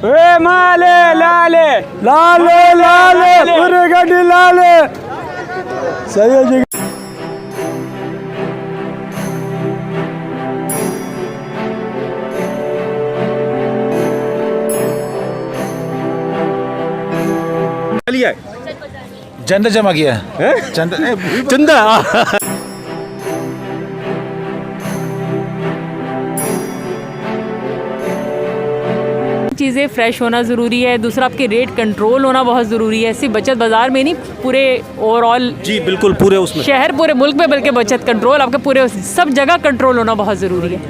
ए माले लाले लाले लाले पूरे गड्डी लाले सही है जी। लिया चंदा जमा किया है चंदा चीज़ें फ्रेश होना ज़रूरी है। दूसरा आपके रेट कंट्रोल होना बहुत ज़रूरी है। सिर्फ बचत बाज़ार में नहीं, पूरे ओवरऑल जी बिल्कुल पूरे उसमें शहर पूरे मुल्क में, बल्कि बचत कंट्रोल आपके पूरे सब जगह कंट्रोल होना बहुत ज़रूरी है।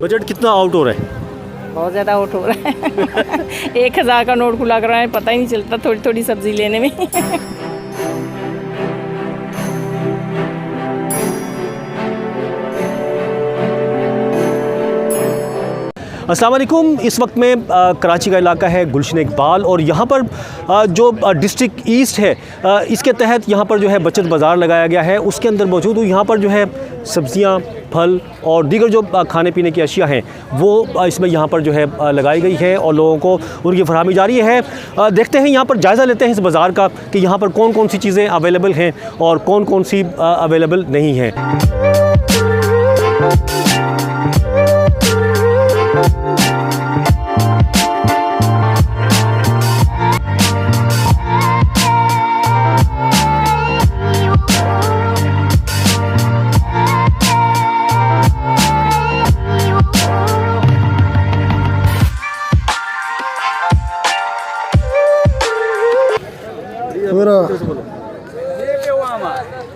बजट कितना आउट हो रहा है? बहुत ज़्यादा आउट हो रहा है 1000 का नोट खुला कर रहा है, पता ही नहीं चलता थोड़ी थोड़ी सब्ज़ी लेने में अस्सलाम वालेकुम। इस वक्त में कराची का इलाका है गुलशन इकबाल और यहाँ पर जो डिस्ट्रिक्ट ईस्ट है इसके तहत यहाँ पर जो है बचत बाज़ार लगाया गया है। उसके अंदर मौजूद हूँ। यहाँ पर जो है सब्ज़ियाँ, फल और दीगर जो खाने पीने की अशिया हैं वो इसमें यहाँ पर जो है लगाई गई है और लोगों को उनकी फरहमी जारी है। देखते हैं यहाँ पर जायज़ा लेते हैं इस बाज़ार का कि यहाँ पर कौन कौन सी चीज़ें अवेलेबल हैं और कौन कौन सी अवेलेबल नहीं हैं। पूरा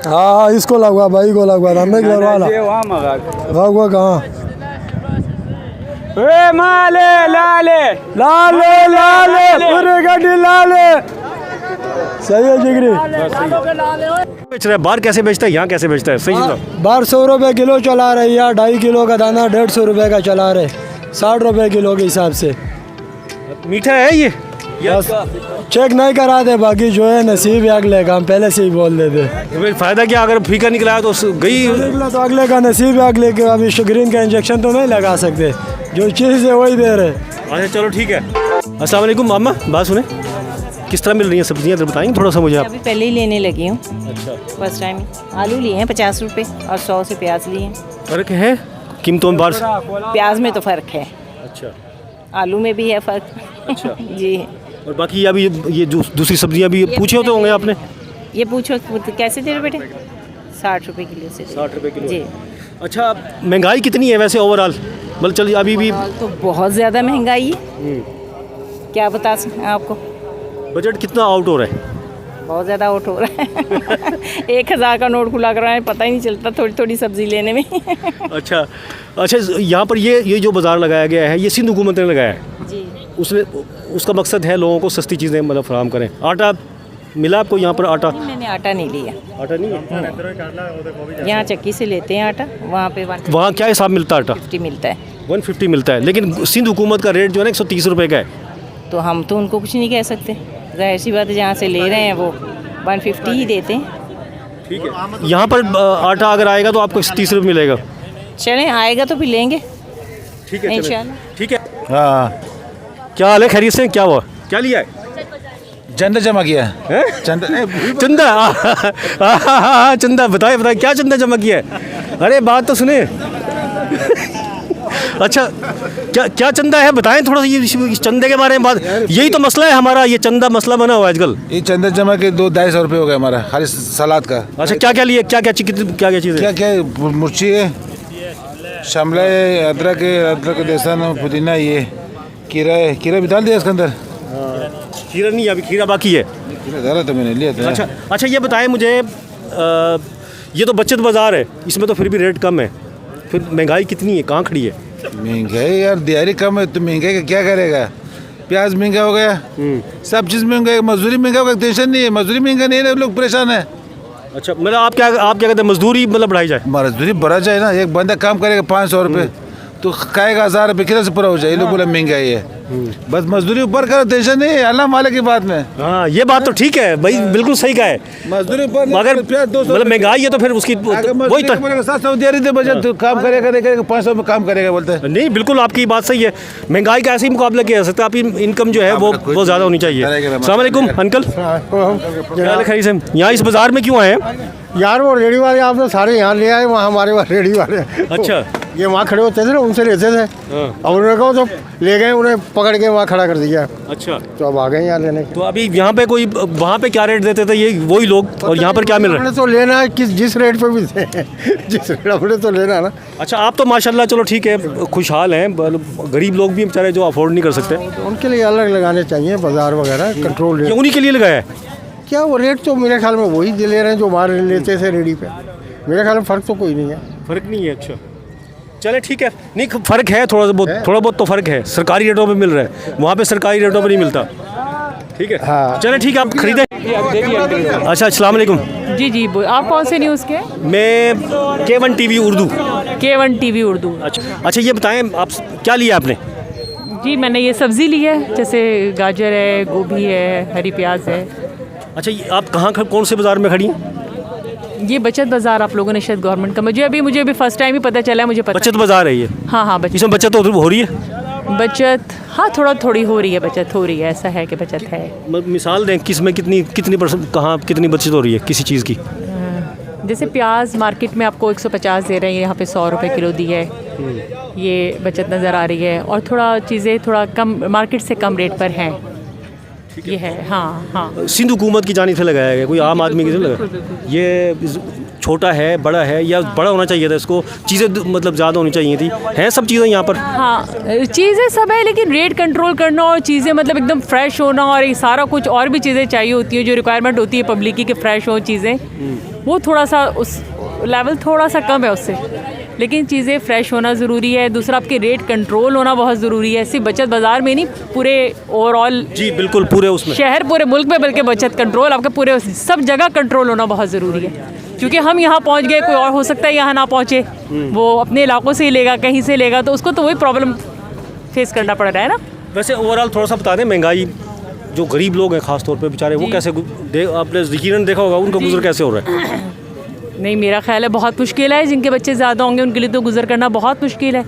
हाँ इसको लगवा भाई को लगवा हमें वाला लगवा कहाँ ए माले लाले लाले लाले पूरे गड्डी लाले सही है जिगरी। बेच रहा है बाहर कैसे बेचता है, यहाँ कैसे बेचता है? सही है। बाहर 100 रुपये किलो चला रहे, यहाँ 2.5 किलो का दाना 150 रुपये का चला रहे, 60 रुपये किलो के हिसाब से। मीठा है ये? बस चेक नहीं कराते, बाकी जो है नसीब है अगले का, हम पहले से ही बोल देते। फ़ायदा क्या अगर फीका निकला है तो गई निकला तो अगले का नसीब है, अगले के अभी शुगरीन का इंजेक्शन तो नहीं लगा सकते, जो चीज़ है वही दे रहे। अच्छा चलो ठीक है। अस्सलाम वालेकुम मामा, बात सुने किस तरह मिल रही हैं सब्जियाँ, बताएंगे थोड़ा सा मुझे आप? अभी पहले ही लेने लगी हूँ। अच्छा फर्स्ट टाइम आलू लिए हैं 50 रुपये और 100 से प्याज लिए हैं। फ़र्क है कीमतों में? बाहर प्याज में तो फ़र्क है, अच्छा आलू में भी है फ़र्क। अच्छा जी। और बाकी अभी ये जो दूसरी सब्जियाँ भी पूछे होते होंगे आपने? ये पूछो कैसे दे रहे बेटे? 60 रुपये किलो से। 60 रुपये किलो जी। अच्छा महंगाई कितनी है वैसे ओवरऑल? मतलब चलिए अभी भी तो बहुत ज़्यादा महंगाई है, क्या बता सकते हैं आपको। बजट कितना आउट हो रहा है? बहुत ज़्यादा आउट हो रहा है 1000 का नोट खुला कर रहा है, पता ही नहीं चलता थोड़ी थोड़ी सब्ज़ी लेने में अच्छा अच्छा। यहाँ पर ये जो बाज़ार लगाया गया है ये सिंध हुकूमत ने लगाया है जी। उसने उसका मकसद है लोगों को सस्ती चीज़ें मतलब फराहम करें। आटा मिला आपको यहाँ पर? आटा मैंने आटा नहीं लिया, आटा नहीं है यहाँ चक्की से लेते हैं आटा, वहाँ पे वहाँ क्या हिसाब मिलता है? आटा 150 मिलता है। 150 मिलता है, लेकिन सिंध हुकूमत का रेट जो है ना 130 रुपये का है। तो हम तो उनको कुछ नहीं कह सकते, जाहिर सी बात है जहाँ से ले रहे हैं वो 150 ही देते हैं। ठीक है। यहाँ पर आटा अगर आएगा तो आपको 30 रुपये मिलेगा। चलें आएगा तो फिर लेंगे ठीक है इंशाल्लाह। ठीक है। हाँ क्या हाल है, खैरियत से? क्या हुआ, क्या लिया है? चंदा जमा किया है चंदा चंदा चंदा बताए बताए क्या चंदा जमा किया है? अरे बात तो सुने अच्छा क्या चंदा है बताएं थोड़ा सा, ये चंदे के बारे में बात, यही तो मसला है हमारा, ये चंदा मसला बना हुआ है आजकल। ये चंदा जमा के 200-250 रुपये हो गए हमारा खाली सलाद का। अच्छा क्या क्या लिए, क्या क्या चीज़ है? क्या मिर्ची है, शिमला है, अदरक है, अदरक लहसुन पुदीना, ये खीरा है, खीरा भी डाल दिया इसके अंदर। खीरा नहीं, अभी खीरा बाकी है। खीरा डाला तो मैंने लिया था। अच्छा ये बताएं मुझे, ये तो बचत बाज़ार है, इसमें तो फिर भी रेट कम है, फिर महंगाई कितनी है, कहाँ खड़ी है? महंगाई यार दिहाड़ी कम है तो महंगाई का क्या करेगा? प्याज महंगा हो गया, सब चीज़ महंगा है, मजदूरी महंगा हो गया, टेंशन नहीं है, मजदूरी महंगा नहीं है, लोग परेशान है। अच्छा मतलब आप क्या कहते हैं, मजदूरी मतलब बढ़ाई जाए? मजदूरी बढ़ा जाए ना, एक बंदा काम करेगा 500 रुपये, तो खाएगा 1000 रुपये किलो से पूरा हो जाए। ये लोग बोले महंगाई है, बस मजदूरी ऊपर करो, टेंशन नहीं है, अल्लाह मालिक की बात में। हाँ ये बात तो ठीक है भाई, बिल्कुल सही कहा है। मजदूरी ऊपर मगर मतलब महंगाई है तो फिर उसकी वही तो 700 दे रही थी बजट, तो काम करेगा 500 में काम करेगा बोलते हैं। नहीं, बिल्कुल आपकी बात सही है। महंगाई का ऐसे ही मुकाबला किया जा सकता है, आपकी इनकम जो है वो ज़्यादा होनी चाहिए। अस्सलाम वालेकुम अंकल, क्या हाल है, खैरियत से? यहाँ इस बाज़ार में क्यों आए हैं? यार वो रेडी वाले आपने सारे यहाँ ले आए, वहाँ हमारे पास रेडी वाले अच्छा। ये वहाँ खड़े होते थे ना, उनसे लेते थे और उन्होंने कहा तो ले गए, उन्हें पकड़ के वहाँ खड़ा कर दिया। अच्छा, तो अब आ गए यहाँ लेने के। तो अभी यहाँ पे कोई वहाँ पे क्या रेट देते थे ये वही लोग, और यहाँ पर क्या मिल रहा है? हमने तो लेना है जिस रेट पे भी थे जिस रेट हमने तो लेना है ना। अच्छा, आप तो माशाल्लाह चलो ठीक है, खुशहाल हैं, गरीब लोग भी बेचारे जो अफोर्ड नहीं कर सकते, उनके लिए अलग लगाने चाहिए बाजार वगैरह, कंट्रोल रेट। उन्हीं के लिए लगाया है। क्या वो रेट तो मेरे ख्याल में वही ले रहे हैं जो हमारे लेते थे रेडी पे। मेरे ख्याल में फ़र्क तो कोई नहीं है। फ़र्क नहीं है? अच्छा चले ठीक है, नहीं फ़र्क है थोड़ा बहुत तो फ़र्क है। सरकारी रेटों पे मिल रहा है, वहाँ पे सरकारी रेटों पे नहीं मिलता। ठीक है, हाँ। चले ठीक है, आप खरीदें। अच्छा, अस्सलाम वालेकुम। जी जी, आप कौन से न्यूज़ के? मैं K1 TV Urdu. K1 TV Urdu. अच्छा ये बताएं आप क्या लिया आपने? जी मैंने ये सब्ज़ी ली है, जैसे गाजर है, गोभी है, हरी प्याज है। अच्छा, ये आप कहाँ कौन से बाज़ार में खड़ी हैं? ये बचत बाज़ार आप लोगों ने शायद गवर्नमेंट का, मुझे अभी फर्स्ट टाइम ही पता चला है, मुझे पता। बचत बाज़ार है ये? हाँ हाँ, बचत। इसमें बचत हो रही है? बचत हाँ थोड़ी हो रही है, बचत हो रही है, ऐसा है कि बचत है। मिसाल दें किसमें कितनी परसेंट, कहाँ कितनी बचत हो रही है किसी चीज़ की? जैसे प्याज मार्केट में आपको 150 दे रहे हैं, यहाँ पे 100 रुपये किलो दी है, ये बचत नज़र आ रही है। और थोड़ा चीज़ें थोड़ा कम मार्केट से कम रेट पर हैं, ये है। हाँ हाँ, सिंध हुकूमत की जानिब से लगाया गया, कोई आम आदमी की से लगा? ये छोटा है, बड़ा है, या बड़ा होना चाहिए था इसको, चीज़ें मतलब ज़्यादा होनी चाहिए थी, हैं सब चीज़ें यहाँ पर? हाँ चीज़ें सब है, लेकिन रेट कंट्रोल करना और चीज़ें मतलब एकदम फ्रेश होना और ये सारा कुछ और भी चीज़ें चाहिए होती है जो रिक्वायरमेंट होती है पब्लिक की कि फ्रेश हो चीज़ें, वो थोड़ा सा उस लेवल थोड़ा सा कम है उससे, लेकिन चीज़ें फ्रेश होना ज़रूरी है। दूसरा आपके रेट कंट्रोल होना बहुत ज़रूरी है, सिर्फ बचत बाज़ार में नहीं, पूरे ओवरऑल। जी बिल्कुल, पूरे उसमें शहर पूरे मुल्क में, बल्कि बचत कंट्रोल आपके पूरे सब जगह कंट्रोल होना बहुत ज़रूरी है, क्योंकि हम यहाँ पहुँच गए, कोई और हो सकता है यहाँ ना पहुँचे, वो अपने इलाकों से ही लेगा, कहीं से लेगा, तो उसको तो वही प्रॉब्लम फेस करना पड़ रहा है ना। वैसे ओवरऑल थोड़ा सा बता दें, महंगाई जो गरीब लोग हैं ख़ास तौर पे बेचारे, वो कैसे आपने यकीनन देखा होगा, उनका गुजर कैसे हो रहा है? नहीं, मेरा ख्याल है बहुत मुश्किल है, जिनके बच्चे ज़्यादा होंगे उनके लिए तो गुजर करना बहुत मुश्किल है।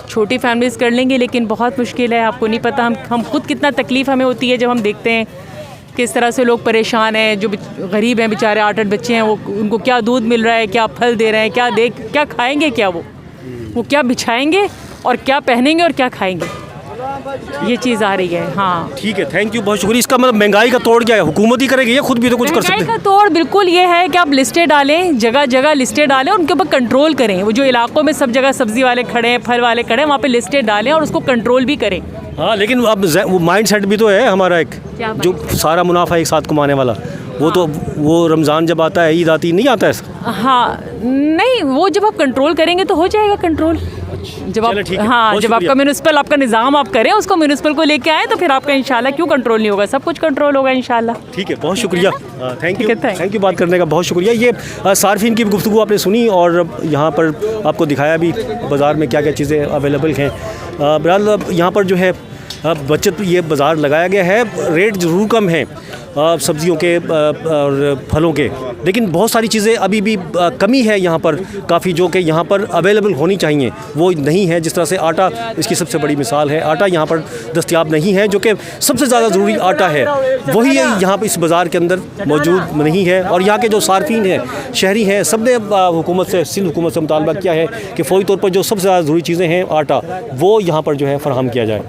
छोटी फैमिलीज़ कर लेंगे, लेकिन बहुत मुश्किल है। आपको नहीं पता हम खुद कितना तकलीफ़ हमें होती है जब हम देखते हैं किस तरह से लोग परेशान हैं, जो गरीब हैं बेचारे, 8-8 बच्चे हैं, वो उनको क्या दूध मिल रहा है, क्या फल दे रहे हैं, क्या खाएंगे, क्या वो क्या बिछाएंगे और क्या पहनेंगे और क्या खाएंगे, ये चीज़ आ रही है। हाँ ठीक है, थैंक यू, बहुत शुक्रिया। इसका मतलब महंगाई का तोड़ क्या है, हुकूमत ही करेगी या खुद भी तो कुछ कर सकते महंगाई हैं? का तोड़ बिल्कुल ये है कि आप लिस्टें डालें, जगह जगह लिस्टें डालें, उनके ऊपर कंट्रोल करें। वो जो इलाकों में सब जगह सब्जी वाले खड़े हैं, फल वाले खड़े हैं, वहाँ पे लिस्टें डालें और उसको कंट्रोल भी करें। हाँ, लेकिन अब वो माइंड सेट भी तो है हमारा एक, जो सारा मुनाफा एक साथ कमाने वाला, वो रमज़ान जब आता है, ईद आती, नहीं आता है। हाँ नहीं, वो जब आप कंट्रोल करेंगे तो हो जाएगा कंट्रोल। जब आप जब आपका म्यूनिसिपल आपका निज़ाम आप करें, उसको म्यूनिसिपल को लेके आए, तो फिर आपका इंशाल्लाह क्यों कंट्रोल नहीं होगा, सब कुछ कंट्रोल होगा इंशाल्लाह। ठीक है, बहुत शुक्रिया, थैंक थैंक यू बात करने का, बहुत शुक्रिया। ये सार्फिन की गुफ्तगू आपने सुनी और यहाँ पर आपको दिखाया भी बाज़ार में क्या क्या चीज़ें अवेलेबल हैं। बहरहाल यहाँ पर जो है बचत ये बाज़ार लगाया गया है, रेट ज़रूर कम है सब्जियों के और फलों के, लेकिन बहुत सारी चीज़ें अभी भी कमी है यहाँ पर काफ़ी, जो कि यहाँ पर अवेलेबल होनी चाहिए, वो नहीं है। जिस तरह से आटा इसकी सबसे बड़ी मिसाल है, आटा यहाँ पर दस्तयाब नहीं है, जो कि सबसे ज़्यादा ज़रूरी आटा है, वही यहाँ पर इस बाज़ार के अंदर मौजूद नहीं है। और यहाँ के जो सार्फिन हैं, शहरी हैं, सब ने हुकूमत से, सिंध हुकूमत से मुतालबा किया है कि फ़ौरी तौर पर जो सबसे ज़्यादा ज़रूरी चीज़ें हैं आटा, वो यहाँ पर जो है फ़राहम किया जाए।